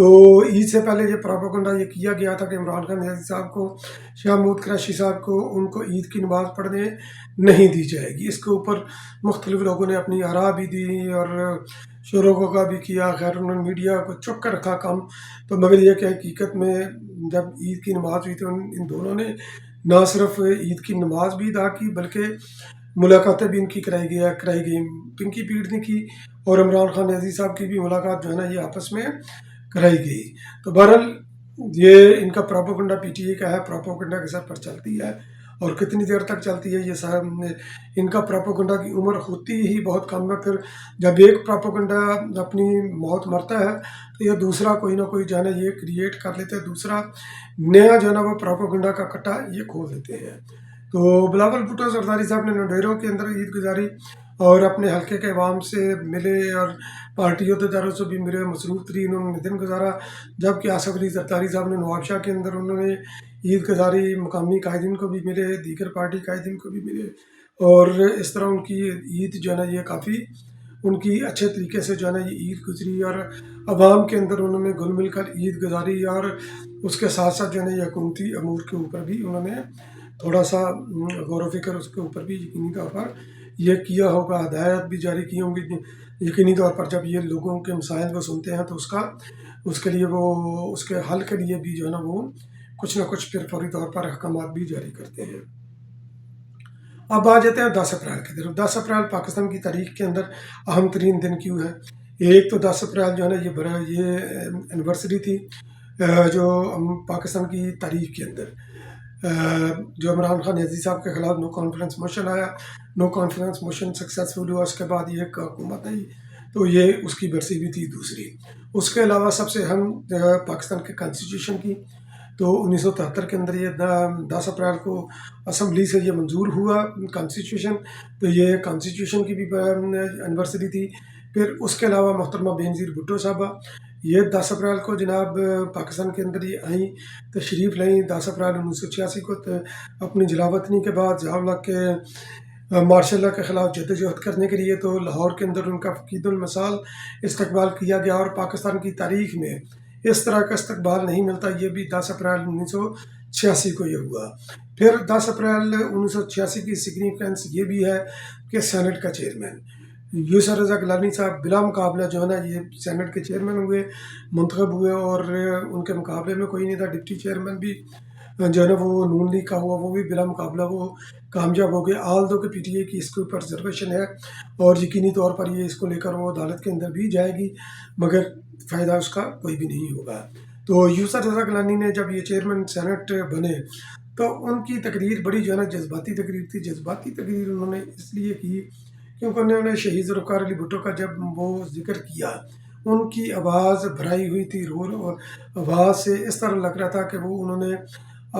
تو عید سے پہلے یہ پروپیگنڈا یہ کیا گیا تھا کہ عمران خان نیازی صاحب کو، شاہ محمود قریشی صاحب کو، ان کو عید کی نماز پڑھنے نہیں دی جائے گی۔ اس کے اوپر مختلف لوگوں نے اپنی آراء بھی دی اور شروع کا بھی کیا، خیر انہوں نے میڈیا کو چپ کر رکھا کم۔ تو مگر یہ کہ حقیقت میں جب عید کی نماز ہوئی تو ان دونوں نے نہ صرف عید کی نماز بھی ادا کی بلکہ ملاقاتیں بھی ان کی کرائی گئی۔ پنکی پیٹ نے کی اور عمران خان نیازی صاحب کی بھی ملاقات جو ہے نا یہ آپس میں کرائی گئی۔ تو بہرحال یہ ان کا پروپیگنڈا پی ٹی اے کا ہے، پروپیگنڈا کے سر پر چلتی ہے اور کتنی دیر تک چلتی ہے یہ صاحب ان کا پروپیگنڈا کی عمر ہوتی ہی بہت کم ہے۔ پھر جب ایک پروپیگنڈا اپنی موت مرتا ہے تو یہ دوسرا کوئی نہ کوئی جو ہے نا یہ کریٹ کر لیتے ہیں، دوسرا نیا جو ہے نا وہ پروپیگنڈا کا کٹا یہ کھول دیتے ہیں۔ تو بلاول بھٹو زرداری صاحب نے نوڈیروں کے اندر عید گزاری اور اپنے حلقے کے عوام سے ملے اور پارٹی عہدیداروں سے بھی ملے، مصروف ترین انہوں نے دن گزارا، جبکہ آصف علی زرداری صاحب نے نوابشاہ کے اندر انہوں نے عید گزاری، مقامی قائدین کو بھی ملے، دیگر پارٹی قائدین کو بھی ملے اور اس طرح ان کی عید جو ہے نا یہ کافی ان کی اچھے طریقے سے جو ہے نا یہ عید گزری اور عوام کے اندر انہوں نے گل مل کر عید گزاری اور اس کے ساتھ ساتھ جو ہے نا یہ حکومتی امور کے اوپر بھی انہوں نے تھوڑا سا غور و فکر اس کے اوپر بھی یقینی طور پر یہ کیا ہوگا، ہدایات بھی جاری کی ہوں گی۔ یقینی طور پر جب یہ لوگوں کے مسائل کو سنتے ہیں تو اس کے لیے وہ اس کے حل کے لیے بھی جو ہے نا وہ کچھ نہ کچھ پھر فوری طور پر احکامات بھی جاری کرتے ہیں۔ اب آ جاتے ہیں 10 اپریل کی طرف۔ 10 اپریل پاکستان کی تاریخ کے اندر اہم ترین دن کیوں ہے؟ ایک تو 10 اپریل جو ہے نا یہ اینیورسری تھی جو پاکستان کی تاریخ کے اندر جو عمران خان نیازی صاحب کے خلاف نو کانفیڈنس موشن آیا، نو کانفیڈنس موشن سکسیسفل ہوا، اس کے بعد یہ حکومت آئی تو یہ اس کی برسی بھی تھی دوسری۔ اس کے علاوہ سب سے اہم پاکستان کے کانسٹیٹیوشن کی، تو 1973 کے اندر یہ 10 اپریل کو اسمبلی سے یہ منظور ہوا کانسٹیٹیوشن، تو یہ کانسٹیٹیوشن کی بھی اینیورسری تھی۔ پھر اس کے علاوہ محترمہ بے نظیر بھٹو صاحبہ یہ 10 اپریل کو جناب پاکستان کے اندر یہ آئیں، تشریف لائیں 10 اپریل 1986 کو اپنی جلاوطنی کے بعد ضیاء الحق کے مارشل لاء کے خلاف جدوجہد کرنے کے لیے، تو لاہور کے اندر ان کا فقید المثال استقبال کیا گیا اور پاکستان کی تاریخ میں اس طرح کا استقبال نہیں ملتا، یہ بھی 10 اپریل 1986 کو یہ ہوا۔ پھر 10 اپریل 1986 کی سگنیفیکنس یہ بھی ہے کہ سینٹ کا چیئرمین یوسف رضا گیلانی صاحب بلا مقابلہ جو ہے نا یہ سینٹ کے چیئرمین ہوئے، منتخب ہوئے اور ان کے مقابلے میں کوئی نہیں تھا۔ ڈپٹی چیئرمین بھی جو ہے نا وہ نون لیگ کا ہوا، وہ بھی بلا مقابلہ وہ کامیاب ہو گیا۔ آل دو کہ پی ٹی اے کی اس کے اوپر ریزرویشن ہے اور یقینی طور پر یہ اس کو لے کر وہ عدالت کے اندر بھی جائے گی، مگر فائدہ اس کا کوئی بھی نہیں ہوگا۔ تو یوسف رضا گیلانی نے جب یہ چیئرمین سینٹ بنے تو ان کی تقریر بڑی جو ہے نا جذباتی تقریر تھی۔ جذباتی تقریر انہوں نے اس لیے کی کیونکہ انہوں نے شہید ذوالفقار علی بھٹو کا جب وہ ذکر کیا، ان کی آواز بھرائی ہوئی تھی، اور آواز سے اس طرح لگ رہا تھا کہ وہ انہوں نے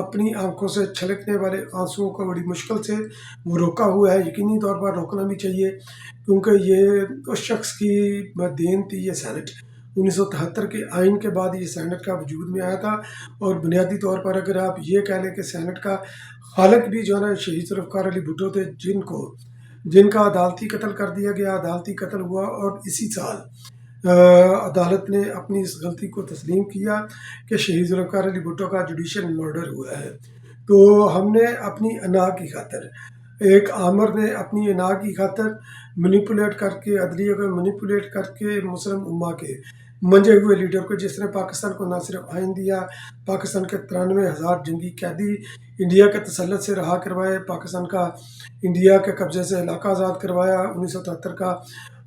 اپنی آنکھوں سے چھلکنے والے آنسوؤں کو بڑی مشکل سے وہ روکا ہوا ہے۔ یقینی طور پر روکنا بھی چاہیے کیونکہ یہ اس شخص کی دین تھی، یہ سینٹ 1973 کے آئین کے بعد یہ سینٹ کا وجود میں آیا تھا اور بنیادی طور پر اگر آپ یہ کہہ لیں کہ سینٹ کا خالق بھی جو ہے نا شہید ذوالفقار علی بھٹو تھے، جن کا عدالتی قتل کر دیا گیا، عدالتی قتل ہوا اور اسی سال عدالت نے اپنی اس غلطی کو تسلیم کیا کہ شہید ذوالفقار علی بھٹو کا جوڈیشل مرڈر ہوا ہے۔ تو ہم نے اپنی انا کی خاطر، ایک آمر نے اپنی انا کی خاطر مینیپولیٹ کر کے، عدلیہ کو مینیپولیٹ کر کے مسلم امہ کے منجے ہوئے لیڈر کو، جس نے پاکستان کو نہ صرف آئین دیا، پاکستان کے 93,000 جنگی قیدی انڈیا کے تسلط سے رہا کروائے، پاکستان کا انڈیا کے قبضے سے علاقہ آزاد کروایا، 1973 کا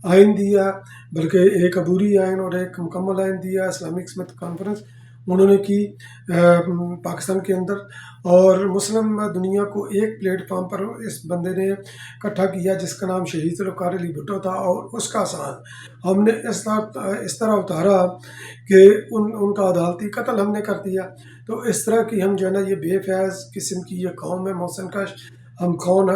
آئین دیا، بلکہ ایک عبوری آئین اور ایک مکمل آئین دیا، اسلامک سمت کانفرنس انہوں نے کی پاکستان کے اندر، اور مسلم دنیا کو ایک پلیٹ فارم پر اس بندے نے اکٹھا کیا جس کا نام شہید ذوالفقار علی بھٹو تھا، اور اس کا ساتھ ہم نے اس طرح اتارا کہ ان کا عدالتی قتل ہم نے کر دیا۔ تو اس طرح کی ہم جو ہے نا یہ بے فیض قسم کی یہ قوم ہے، محسن کش ہم قوم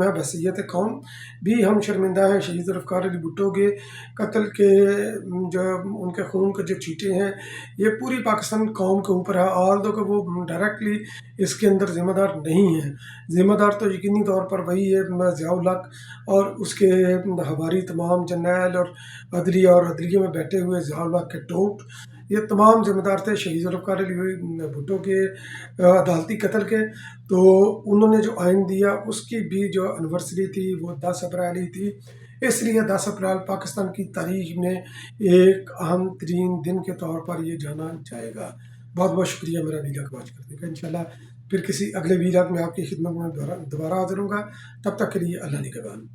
ہے، بحیثیت قوم بھی ہم شرمندہ ہیں۔ شہید ذوالفقار علی بھٹو کے قتل کے جو ان کے خون کے جو چھینٹے ہیں یہ پوری پاکستان قوم کے اوپر ہے، آل دو کہ وہ ڈائریکٹلی اس کے اندر ذمہ دار نہیں ہیں۔ ذمہ دار تو یقینی طور پر وہی ہے ضیاء الحق اور اس کے ہماری تمام جرنیل اور عدلیہ میں بیٹھے ہوئے ضیاء الحق کے ٹوٹ، یہ تمام ذمہ دار تھے شہید ذوالفقار علی بھٹو کے عدالتی قتل کے. تو انہوں نے جو آئین دیا اس کی بھی جو انیورسری تھی وہ 10 اپریل ہی تھی. اس لیے 10 اپریل پاکستان کی تاریخ میں ایک اہم ترین دن کے طور پر یہ جانا جائے گا. بہت بہت شکریہ میرا ویلاگ واچ کرنے کا. انشاءاللہ پھر کسی اگلے ویلاگ میں آپ کی خدمت میں دوبارہ حاضر ہوں گا. تب تک کے لیے اللہ نگہبان.